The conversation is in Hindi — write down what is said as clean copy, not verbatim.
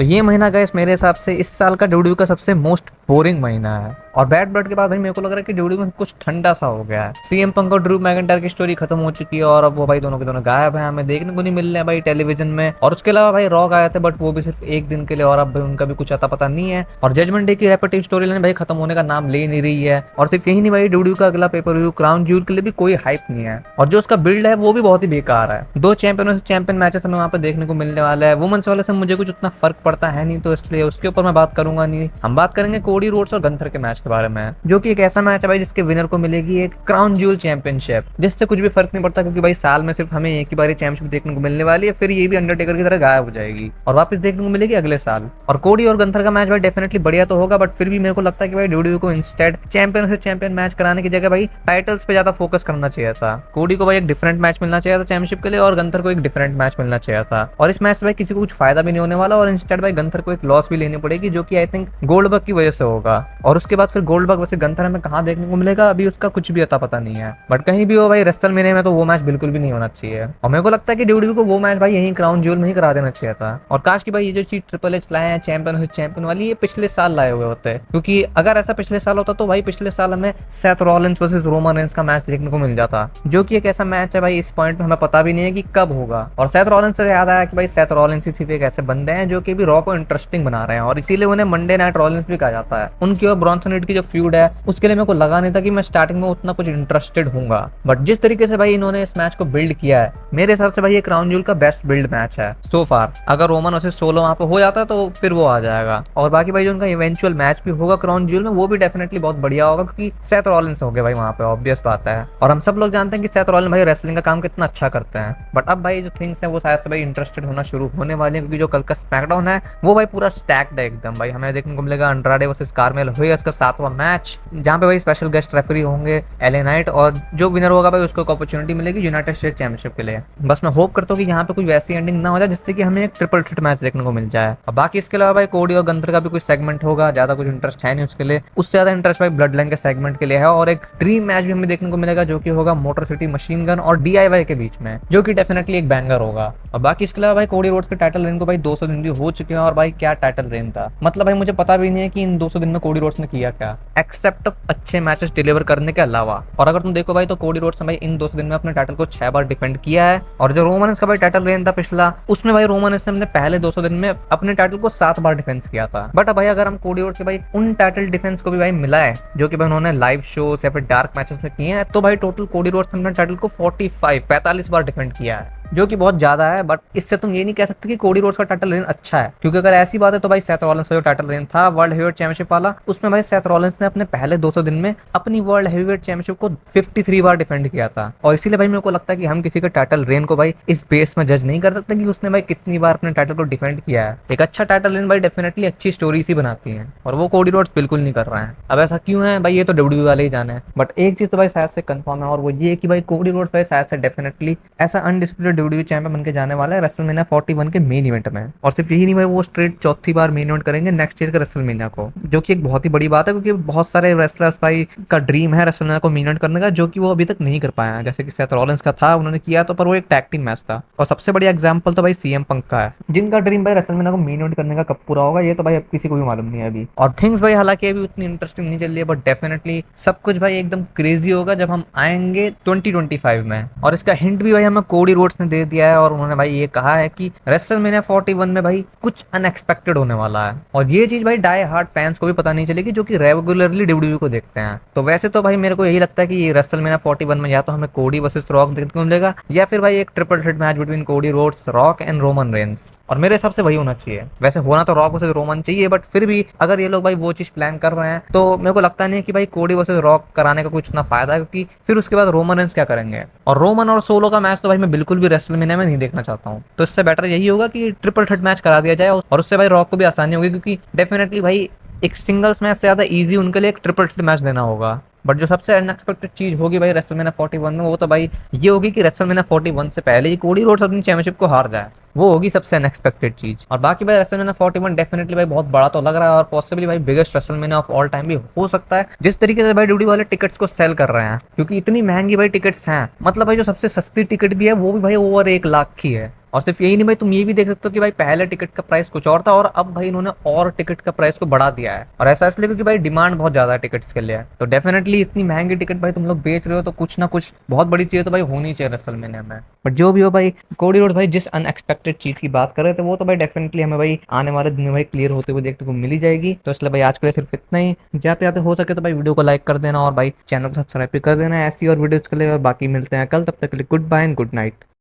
तो ये महीना गाइस मेरे हिसाब से इस साल का डब्ल्यूडब्ल्यूई का सबसे मोस्ट बोरिंग महीना है। और बैड ब्लड के बाद भाई मेरे को लग रहा है कि डब्ल्यूडब्ल्यूई में कुछ ठंडा सा हो गया है। सीएम पंक और ड्रू मैकिंटायर की स्टोरी खत्म हो चुकी है और अब वो भाई दोनों के दोनों गायब है, हमें देखने को नहीं मिल रहे हैं भाई टेलीविजन में। और उसके अलावा भाई रॉक आए थे बट वो भी सिर्फ एक दिन के लिए, और अब भाई उनका भी कुछ अता पता नहीं है। और जजमेंट डे की रेपिटेटिव स्टोरी लाइन भाई खत्म होने का नाम ले नहीं रही है। और सिर्फ यही नहीं भाई, डब्ल्यूडब्ल्यूई का अगला पेपर व्यू क्राउन ज्यूल के लिए भी कोई हाइप नहीं है, और जो उसका बिल्ड है वो भी बहुत ही बेकार है। दो चैंपियनों से चैंपियन मैचेस हमें वहां पे देखने को मिलने वाला है। वुमेन्स वाले से मुझे कुछ उतना फर्क पड़ता है नहीं, तो इसलिए उसके ऊपर मैं बात करूंगा नहीं। हम बात करेंगे कोडी रोड्स और गंथर के मैच के बारे में, जो कि एक ऐसा मैच है भाई जिसके विनर को मिलेगी एक क्राउन ज्यूल चैंपियनशिप, जिससे कुछ भी फर्क नहीं पड़ता, क्योंकि भाई साल में सिर्फ हमें एक ही बार चैंपियनशिप देखने को मिलने वाली है, फिर ये भी अंडरटेकर की तरह गायब हो जाएगी और वापस देखने को मिलेगी अगले साल। और कोडी और गंथर का मैच भाई डेफिनेटली बढ़िया तो होगा, बट फिर भी मेरे को लगता है कि भाई डब्ल्यूडब्ल्यूई को इंस्टेड चैंपियन से चैंपियन मैच कराने की जगह भाई टाइटल्स पे ज्यादा फोकस करना चाहिए था। कोडी को भाई एक डिफरेंट मैच मिलना चाहिए था चैंपियनशिप के लिए, और गंथर को एक डिफरेंट मैच मिलना चाहिए था। और इस मैच से भाई किसी को कुछ फायदा भी नहीं होने वाला, और इंस्टेड भाई गंथर को एक लॉस भी लेनी पड़ेगी, जो कि आई थिंक गोल्डबर्ग की वजह से होगा। और उसके बाद फिर गोल्डबर्ग वैसे गंथर हमें कहाँ देखने को मिलेगा अभी उसका कुछ भी अता पता नहीं है। बट कहीं भी हो भाई रेसलमेनिया में तो वो मैच बिल्कुल भी नहीं होना चाहिए। और मेरे को लगता है कि डब्ल्यूडब्ल्यूई को वो मैच भाई यहीं क्राउन ज्यूल में ही करा देना चाहिए था। और काश की भाई ये जो चीज ट्रिपल एच लाए हैं चैंपियन वाली, ये पिछले साल लाए हुए होते, क्योंकि अगर ऐसा पिछले साल होता तो भाई पिछले साल हमें Seth Rollins versus Roman Reigns का मैच देखने को मिल जाता, जो कि एक ऐसा मैच है भाई इस पॉइंट पे हमें पता भी नहीं है कि कब होगा। और सेथ रॉलिंस से याद आया कि भाई सेथ रॉलिंस ही सिर्फ एक ऐसे बंदे हैं जो कि भी रॉ को इंटरेस्टिंग बना रहे हैं, और इसीलिए उन्हें मंडे नाइट रॉलिंस भी कहा जाता है। उनकी और ब्रॉन्सन रीड की जो फ्यूड है उसके लिए मेरे को लगा नहीं था कि मैं स्टार्टिंग में उतना कुछ इंटरेस्टेड हूंगा, बट जिस तरीके से भाई इन्होंने इस मैच को बिल्ड किया है, मेरे हिसाब से भाई ये क्राउन ज्यूल का बेस्ट बिल्ड मैच है सो फार। अगर रोमन वर्सेस सोलो वहां पे हो जाता तो फिर वो आ जाएगा। और बाकी भाई जो उनका इवेंचुअल मैच भी होगा क्राउन ज्यूल में, वो भी डेफिनेटली बहुत बढ़िया होगा, क्योंकि सेथ रॉलिंस हो गए भाई वहां पे, ऑब्वियस बात है। और हम सब लोग जानते हैं कि सेथ रॉलिंस भाई रेसलिंग का काम कितना अच्छा करते हैं। बट अब भाई जो थिंग्स है वो शायद से भाई इंटरेस्टेड होना शुरू होने वाले हैं, क्योंकि जो कल का स्मैकडाउन है वो भाई पूरा स्टैक्ड है एकदम। भाई हमें देखने को मिलेगा अंड्राडे वर्सेस कार्मेलो हुईस का 7वां मैच, जहां पे भाई स्पेशल गेस्ट रेफरी होंगे एले नाइट, और जो विनर होगा भाई उसको अपॉर्चुनिटी मिलेगी यूनाइटेड स्टेट चैंपियनशिप के लिए। बस मैं होप करता हूँ कि यहाँ पे कोई वैसी एंडिंग ना हो जाए जिससे कि हमें एक ट्रिपल थ्रेट मैच देखने को मिल जाए। और बाकी इसके अलावा भाई कोडी और गंथर का भी कुछ सेगमेंट होगा, ज्यादा कुछ इंटरेस्ट है नहीं उसके लिए। उससे ज्यादा इंटरेस्ट भाई ब्लड लाइन के सेगमेंट के लिए है, और एक ड्रीम मैच भी हमें देखने को मिलेगा जो कि होगा मोटर सिटी मशीन गन और डीआईवाई के बीच में, जो कि डेफिनेटली एक बैंगर होगा। और बाकी इसके अलावा भाई कोडी रोड्स के टाइटल रेन को भाई 200 दिन भी हो चुके हैं, और भाई क्या टाइटल रेन था, मतलब भाई मुझे पता भी नहीं है कि इन 200 दिन में कोडी रोड्स ने किया क्या, एक्सेप्ट अच्छे मैचेस डिलीवर करने के अलावा। और अगर तुम देखो भाई तो कोडी रोड्स ने भाई इन 200 दिन में अपने टाइटल को 6 बार डिफेंड किया है। और जो रोमन का भाई टाइटल रेन था पिछला, उसमें भाई रोमन ने अपने पहले 200 दिन में अपने टाइटल को 7 बार डिफेंस किया था। बट अब भाई अगर हम कोडी रोड्स के भाई उन टाइटल डिफेंस को भी भाई मिला है जो कि भाई उन्होंने लाइव शोज या फिर डार्क मैचेस में किए हैं, तो भाई टोटल कोडी रोड्स ने अपने टाइटल को 45 बार डिफेंड किया है, जो कि बहुत ज्यादा है। बट इससे तुम ये नहीं कह सकते कि कोडी रोड्स का टाइटल रेन अच्छा है, क्योंकि अगर ऐसी बात है तो भाई सेथ रॉलिंस का जो टाइटल रेन था वर्ल्ड हेवीवेट चैंपियनशिप वाला, उसमें भाई सेथ रॉलिंस ने अपने पहले 200 दिन में अपनी वर्ल्ड हेवीवेट चैंपियनशिप को 53 बार डिफेंड किया था। और इसीलिए भाई मेरे को लगता है कि हम किसी के टाइटल रेन को भाई इस बेस में जज नहीं कर सकते कि उसने भाई कितनी बार अपने टाइटल को डिफेंड किया है। एक अच्छा टाइटल रेन भाई डेफिनेटली अच्छी स्टोरीज ही बनाती है, और वो कोडी रोड्स बिल्कुल नहीं कर रहा है। अब ऐसा क्यों है भाई, ये तो डब्ल्यूडब्ल्यूई वाले ही जाने हैं। बट एक चीज तो भाई शायद से कंफर्म है, और वो ये कि भाई कोडी रोड्स भाई शायद से डेफिनेटली ऐसा अनडिस्प्यूटेड डब्ल्यूडब्ल्यूई चैंपियन बन के जाने वाला है रेसलमेनिया 41 के मेन इवेंट में। और सिर्फ यही नहीं भाई, वो स्ट्रेट चौथी बार मेन इवेंट करेंगे नेक्स्ट ईयर के रेसलमेनिया को, जो कि एक बहुत ही बड़ी बात है, क्योंकि बहुत सारे रेसलर्स भाई का ड्रीम है रेसलमेनिया को मेन इवेंट करने का, जो कि वो अभी तक नहीं कर पाया है। जैसे कि सेथ रॉलिंस का था, उन्होंने किया तो, पर वो एक टैग टीम मैच था। और सबसे बड़ा एग्जांपल तो भाई सीएम पंक का है, जिनका ड्रीम भाई रेसलमेनिया को मेन इवेंट करने का कब पूरा होगा ये तो भाई अब किसी को भी मालूम नहीं है अभी। और थिंग्स भाई हालांकि अभी उतनी इंटरेस्टिंग नहीं चल रही है, बट डेफिनेटली सब कुछ भाई एकदम क्रेजी होगा जब हम आएंगे 2025 में। और इसका हिंट भी भाई हमें कोडी रोड्स ने दे दिया है, और उन्होंने भाई ये कहा है कि रेसलमेनिया 41 में भाई कुछ अनएक्सपेक्टेड होने वाला है। और ये चीज भाई डाई हार्ड फैंस को भी पता नहीं चलेगी, जो कि रेगुलरली डब्ल्यूडब्ल्यूई को देखते हैं। तो वैसे तो भाई मेरे को यही लगता है कि ये रेसलमेनिया 41 में या तो हमें कोडी वर्सेस रॉक देखने को मिलेगा, या फिर भाई एक triple threat match between Cody Rhodes, rock and Roman Reigns. और मेरे हिसाब से वही होना चाहिए। वैसे होना तो रॉक वर्सेस रोमन चाहिए, बट फिर भी अगर ये लोग भाई वो चीज प्लान कर रहे हैं तो मेरे को लगता नहीं है कि भाई कोडी वर्सेस रॉक कराने का कुछ इतना फायदा है, क्योंकि फिर उसके बाद रोमन रेंस क्या करेंगे। और रोमन और सोलो का मैच तो भाई मैं बिल्कुल भी रेसलमेनिया में नहीं देखना चाहता हूँ। तो इससे बेटर यही होगा कि ट्रिपल थ्रेट मैच करा दिया जाए, और उससे भाई रॉक को भी आसानी होगी, क्योंकि डेफिनेटली भाई एक सिंगल्स मैच से ज्यादा इजी उनके लिए एक ट्रिपल थ्रेट मैच देना होगा। बट जो सबसे अनएक्सपेक्टेड चीज होगी भाई रेसलमेनिया 41 में, वो तो भाई ये होगी कि रेसलमेनिया 41 से पहले ही कोडी रोड्स अपनी चैंपियनशिप को हार जाए। वो होगी सबसे अनएक्सपेक्टेड चीज। और बाकी भाई रेसलमेनिया 41 डेफिनेटली भाई बहुत बड़ा तो लग रहा है, और पॉसिबली भाई biggest WrestleMania of all time भी हो सकता है, जिस तरीके से भाई डब्ल्यूडब्ल्यूई वाले टिकट्स को सेल कर रहे हैं, क्योंकि इतनी महंगी भाई टिकट्स हैं। मतलब भाई जो सबसे सस्ती टिकट भी है वो भी भाई ओवर 1 लाख की है, और सिर्फ यही नहीं भाई, तुम ये भी देख सकते हो कि भाई पहले टिकट का प्राइस कुछ और था और अब भाई इन्होंने और टिकट का प्राइस को बढ़ा दिया है। और ऐसा इसलिए क्योंकि भाई डिमांड बहुत ज्यादा है टिकट्स के लिए। तो डेफिनेटली इतनी महंगी टिकट भाई तुम लोग बेच रहे हो तो कुछ ना कुछ बहुत बड़ी चीज तो भाई होनी चाहिए रेसलमेनिया में। बट जो भी हो भाई, कोडी रोड भाई जिस अनएक्सपेक्टेड चीज की बात कर रहे थे वो तो भाई डेफिनेटली हमें भाई आने वाले दिन में भाई क्लियर होते हुए देखने को मिल ही जाएगी। तो इसलिए भाई आज के लिए सिर्फ इतना ही। जाते जाते हो सके तो भाई वीडियो को लाइक कर देना और भाई चैनल को सब्सक्राइब भी कर देना ऐसी और वीडियोस के लिए। और बाकी मिलते हैं कल, तब तक के लिए goodbye and good night.